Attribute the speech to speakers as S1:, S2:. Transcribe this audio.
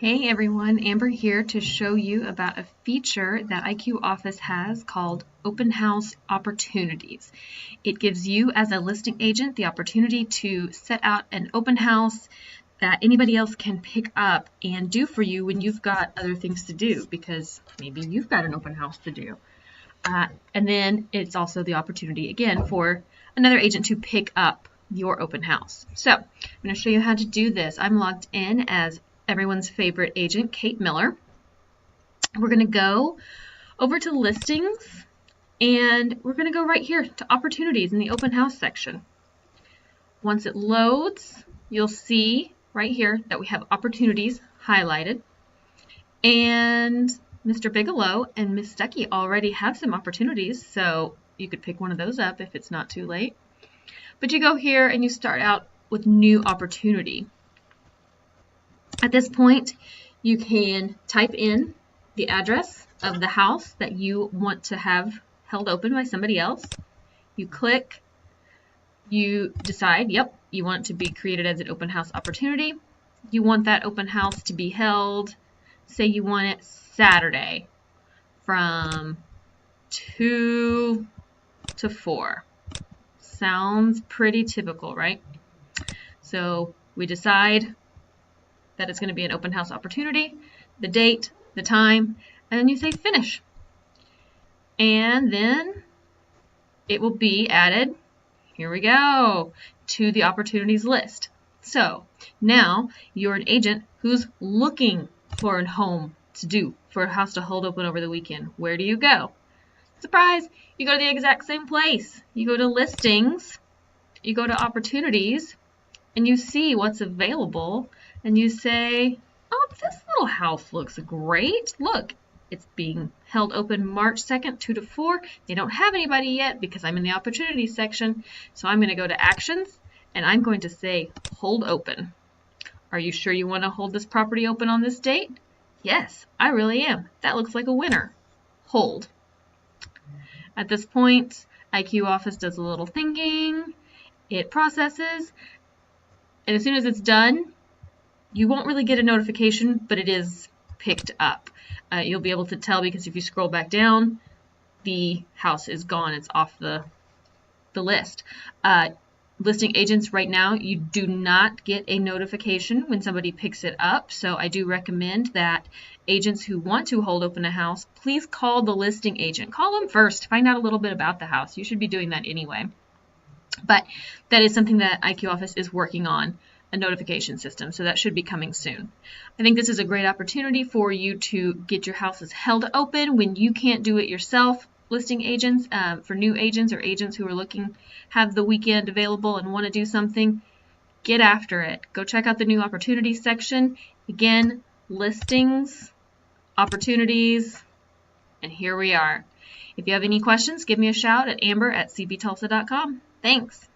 S1: Hey everyone, Amber here to show you about a feature that IQ Office has called Open House Opportunities. It gives you as a listing agent the opportunity to set out an open house that anybody else can pick up and do for you when you've got other things to do, because maybe you've got an open house to do. And then it's also the opportunity again for another agent to pick up your open house. So I'm going to show you how to do this. I'm logged in as everyone's favorite agent, Kate Miller. We're going to go over to listings and we're going to go right here to opportunities in the open house section. Once it loads, you'll see right here that we have opportunities highlighted, and Mr. Bigelow and Miss Stuckey already have some opportunities, so you could pick one of those up if it's not too late. But you go here and you start out with new opportunity. At this point, you can type in the address of the house that you want to have held open by somebody else. You click, you decide, yep, you want it to be created as an open house opportunity. You want that open house to be held, say you want it Saturday from 2 to 4. Sounds pretty typical, right? So we decide that it's going to be an open house opportunity, the date, the time, and then you say finish. And then it will be added, here we go, to the opportunities list. So now you're an agent who's looking for a home to do, for a house to hold open over the weekend. Where do you go? Surprise! You go to the exact same place. You go to listings, you go to opportunities, and you see what's available, and you say, oh, this little house looks great. Look, it's being held open March 2nd, 2 to 4. They don't have anybody yet because I'm in the opportunities section. So I'm going to go to actions, and I'm going to say hold open. Are you sure you want to hold this property open on this date? Yes, I really am. That looks like a winner. Hold. At this point, IQ Office does a little thinking. It processes. And as soon as it's done, you won't really get a notification, but it is picked up. You'll be able to tell because if you scroll back down, the house is gone. It's off the list. Listing agents right now, you do not get a notification when somebody picks it up. So I do recommend that agents who want to hold open a house, please call the listing agent. Call them first. Find out a little bit about the house. You should be doing that anyway. But that is something that IQ Office is working on, a notification system, so that should be coming soon. I think this is a great opportunity for you to get your houses held open when you can't do it yourself. Listing agents, for new agents or agents who are looking, have the weekend available and want to do something, get after it. Go check out the new opportunities section. Again, listings, opportunities, and here we are. If you have any questions, give me a shout at amber@cbtulsa.com. Thanks.